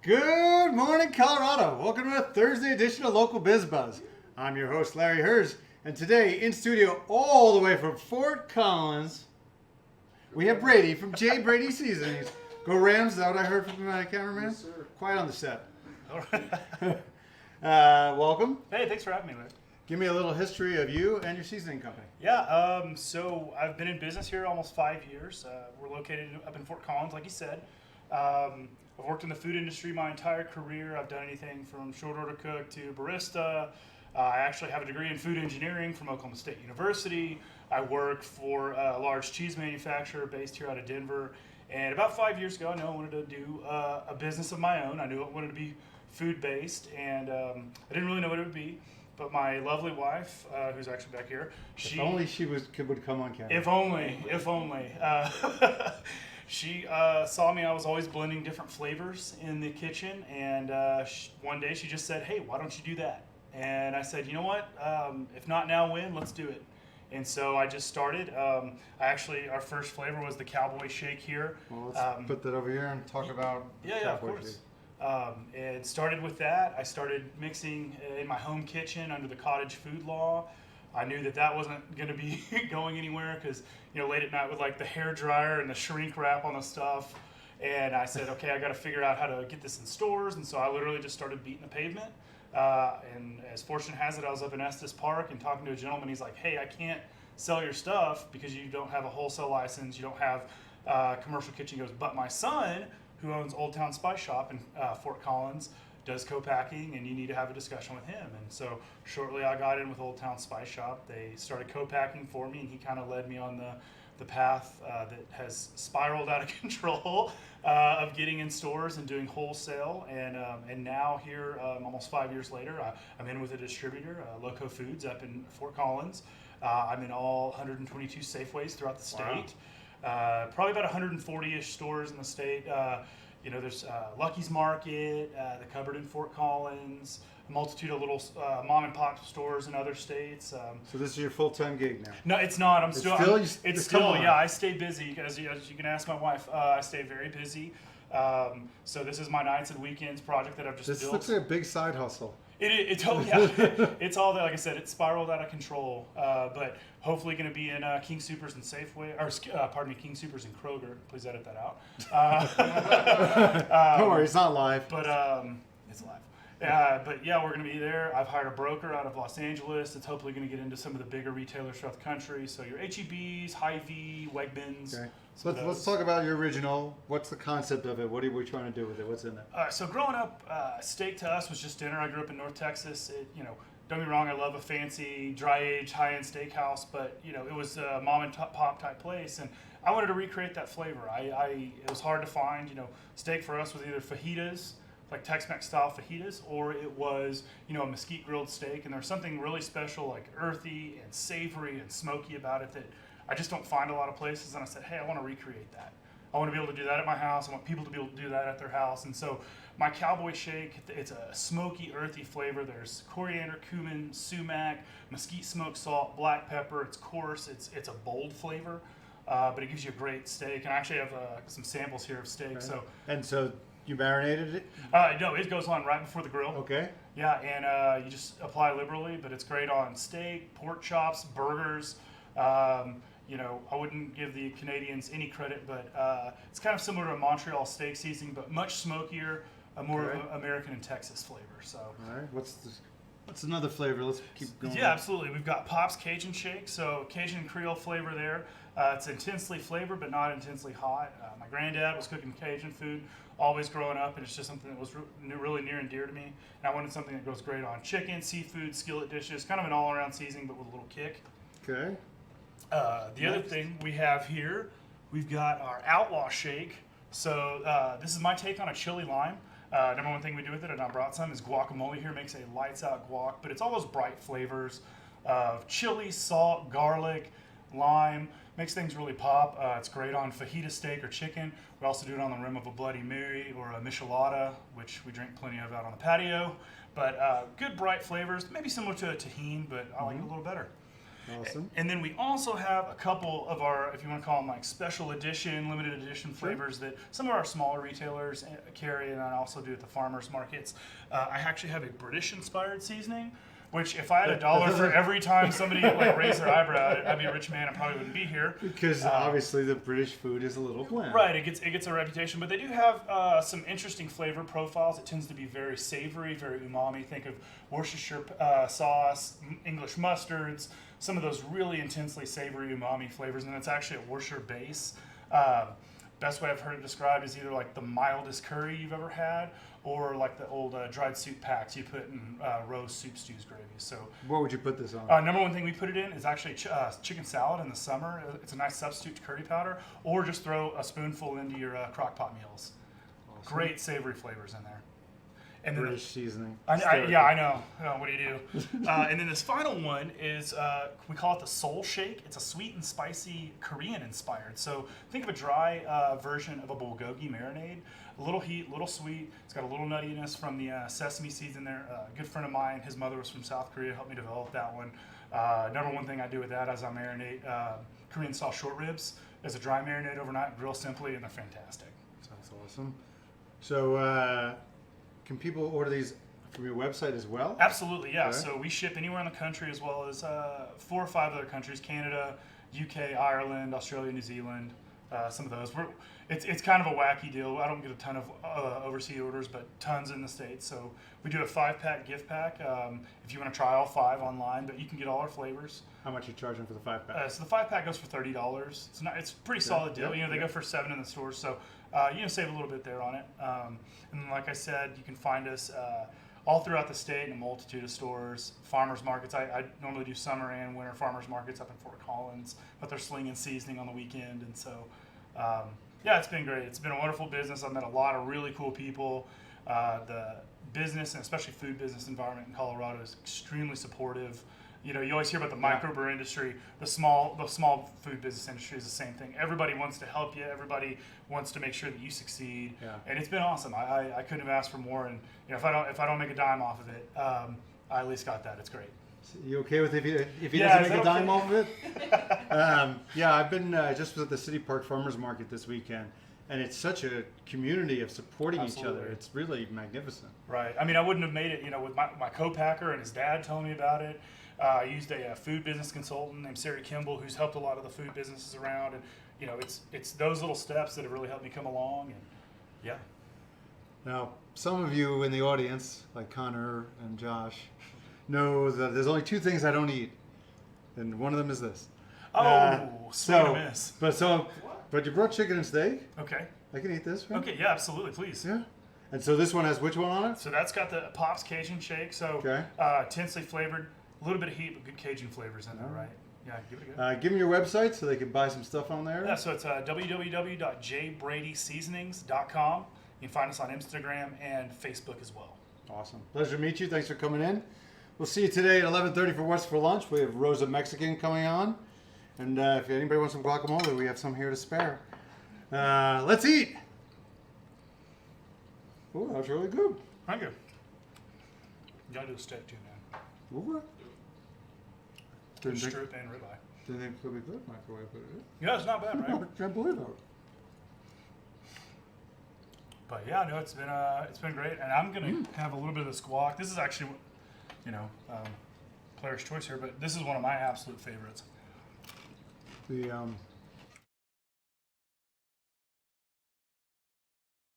Good morning, Colorado. Welcome to a Thursday edition of Local Biz Buzz. I'm your host, Larry Hers, and today in studio all the way from Fort Collins, we have Brady from Brady Seasonings. Go Rams, is that what I heard from my cameraman? Yes, sir. Quiet on the set. All right. Welcome. Hey, thanks for having me, Larry. Give me a little history of you and your seasoning company. Yeah, so I've been in business here almost 5 years. We're located up in Fort Collins, like you said. I've worked in the food industry my entire career. I've done anything from short order cook to barista. I actually have a degree in food engineering from Oklahoma State University. I work for a large cheese manufacturer based here out of Denver. And about 5 years ago, I knew I wanted to do a business of my own. I knew I wanted to be food-based, and I didn't really know what it would be. But my lovely wife, who's actually back here, If only she would come on camera. If only. She saw me. I was always blending different flavors in the kitchen, and one day she just said, "Hey, why don't you do that?" And I said, "You know what? If not now, when? Let's do it." And so I just started. Our first flavor was the Cowboy Shake here. Well, let's put that over here and talk about Of course. And started with that. I started mixing in my home kitchen under the cottage food law. I knew that wasn't going to be going anywhere because, late at night with like the hair dryer and the shrink wrap on the stuff. And I said, okay, I got to figure out how to get this in stores. And so I literally just started beating the pavement. And as fortune has it, I was up in Estes Park and talking to a gentleman. He's like, hey, I can't sell your stuff because you don't have a wholesale license. You don't have a commercial kitchen. He goes, but my son, who owns Old Town Spice Shop in Fort Collins, does co-packing, and you need to have a discussion with him. And so shortly I got in with Old Town Spice Shop. They started co-packing for me, and he kind of led me on the path that has spiraled out of control of getting in stores and doing wholesale. And now here, almost 5 years later, I'm in with a distributor, Loco Foods, up in Fort Collins. I'm in all 122 Safeways throughout the state. Wow. Probably about 140-ish stores in the state. There's Lucky's Market, the Cupboard in Fort Collins, a multitude of little mom and pop stores in other states. So this is your full-time gig now? No, it's not. It's still. Yeah, I stay busy. As you can ask my wife, I stay very busy. So this is my nights and weekends project that I've just built. This looks like a big side hustle. It's all there. Like I said, it spiraled out of control. But hopefully going to be in King Soopers and Safeway, or King Soopers and Kroger. Please edit that out. Don't worry, it's not live. But it's live. But yeah, we're going to be there. I've hired a broker out of Los Angeles. It's hopefully going to get into some of the bigger retailers throughout the country. So your H-E-B's, Hy-Vee, Wegmans. Okay. So let's talk about your original. What's the concept of it? What are we trying to do with it? What's in it? So growing up, steak to us was just dinner. I grew up in North Texas. Don't get me wrong, I love a fancy, dry-aged, high-end steakhouse, but it was a mom and pop type place, and I wanted to recreate that flavor. It was hard to find. Steak for us was either fajitas, like Tex-Mex style fajitas, or it was a mesquite grilled steak, and there was something really special, like earthy and savory and smoky about it that I just don't find a lot of places. And I said, hey, I want to recreate that. I want to be able to do that at my house. I want people to be able to do that at their house. And so my Cowboy Shake, it's a smoky, earthy flavor. There's coriander, cumin, sumac, mesquite smoked salt, black pepper. It's coarse. It's a bold flavor, but it gives you a great steak. And I actually have some samples here of steak. Okay. So you marinated it? No, it goes on right before the grill. Okay. Yeah, and you just apply liberally, but it's great on steak, pork chops, burgers. I wouldn't give the Canadians any credit, but it's kind of similar to a Montreal steak seasoning, but much smokier, more of an American and Texas flavor. So, all right, what's another flavor? Let's keep going. Yeah, absolutely. We've got Pop's Cajun Shake, so Cajun and Creole flavor there. It's intensely flavored, but not intensely hot. My granddad was cooking Cajun food always growing up, and it's just something that was really near and dear to me. And I wanted something that goes great on chicken, seafood, skillet dishes, kind of an all-around seasoning, but with a little kick. Okay. The other thing we have here, we've got our Outlaw Shake. So this is my take on a chili lime. Number one thing we do with it, and I brought some, is guacamole here. Makes a lights out guac, but it's all those bright flavors of chili, salt, garlic, lime. Makes things really pop. It's great on fajita steak or chicken. We also do it on the rim of a Bloody Mary or a michelada, which we drink plenty of out on the patio. But good bright flavors, maybe similar to a tahini, but I like it a little better. Awesome. And then we also have a couple of our, if you want to call them like special edition, limited edition flavors that some of our smaller retailers carry, and I also do at the farmers markets. I actually have a British-inspired seasoning, which if I had $1 for every time somebody like raised their eyebrow, I'd be a rich man. I probably wouldn't be here. Because obviously the British food is a little bland. Right, it gets a reputation, but they do have some interesting flavor profiles. It tends to be very savory, very umami. Think of Worcestershire sauce, English mustards, some of those really intensely savory umami flavors, and it's actually a Worcestershire base. Best way I've heard it described is either like the mildest curry you've ever had, or like the old dried soup packs you put in roast soup stews gravies. So, what would you put this on? Number one thing we put it in is actually chicken salad in the summer. It's a nice substitute to curry powder, or just throw a spoonful into your crock pot meals. Awesome. Great savory flavors in there. And then British seasoning. Yeah, I know. What do you do? And then this final one is, we call it the Soul Shake. It's a sweet and spicy Korean inspired. So think of a dry version of a bulgogi marinade. A little heat, a little sweet. It's got a little nuttiness from the sesame seeds in there. A good friend of mine, his mother was from South Korea, helped me develop that one. Number one thing I do with that is I marinate Korean style short ribs as a dry marinade overnight, grill simply, and they're fantastic. Sounds awesome. So, can people order these from your website as well? Absolutely, yeah. Okay. So we ship anywhere in the country, as well as 4 or 5 other countries: Canada, UK, Ireland, Australia, New Zealand. Some of those. It's kind of a wacky deal. I don't get a ton of overseas orders, but tons in the States. So we do a 5-pack gift pack if you want to try all 5 online, but you can get all our flavors. How much are you charging for the 5-pack? So the 5-pack goes for $30. It's a pretty solid deal. They go for $7 in the stores, so save a little bit there on it. And then, like I said, you can find us all throughout the state in a multitude of stores, farmers markets. I normally do summer and winter farmers markets up in Fort Collins, but they're slinging seasoning on the weekend, and so it's been great. It's been a wonderful business. I've met a lot of really cool people. The business, and especially food business environment in Colorado, is extremely supportive. You always hear about the microbrew industry. The small food business industry is the same thing. Everybody wants to help you. Everybody wants to make sure that you succeed. Yeah. And it's been awesome. I couldn't have asked for more. And if I don't make a dime off of it, I at least got that. It's great. You okay with if he doesn't make a dime off of it? I've been just was at the City Park Farmers Market this weekend, and it's such a community of supporting each other. It's really magnificent. Right. I mean, I wouldn't have made it, with my co-packer and his dad telling me about it. I used a food business consultant named Sarah Kimball, who's helped a lot of the food businesses around, and it's those little steps that have really helped me come along. And yeah. Now, some of you in the audience, like Connor and Josh, know that there's only 2 things I don't eat, and one of them is this. But you brought chicken and steak. Okay. I can eat this, right? Okay, yeah, absolutely, please. Yeah. And so this one has which one on it? So that's got the Pop's Cajun Shake. So intensely flavored, a little bit of heat, but good Cajun flavors in there, right? Yeah, give it a go. Give them your website so they can buy some stuff on there. Yeah, so it's www.jbradyseasonings.com. You can find us on Instagram and Facebook as well. Awesome. Pleasure to meet you. Thanks for coming in. We'll see you today at 11:30 for What's for Lunch. We have Rosa Mexican coming on. And if anybody wants some guacamole, we have some here to spare. Let's eat. Oh, that was really good. Thank you. You gotta do the steak too, man. What? Strip and ribeye. Didn't think it could be good. Microwave it. Yeah, it's not bad, right? I can't believe it. But yeah, no, it's been great, and I'm gonna have a little bit of this guac. This is actually, player's choice here, but this is one of my absolute favorites. The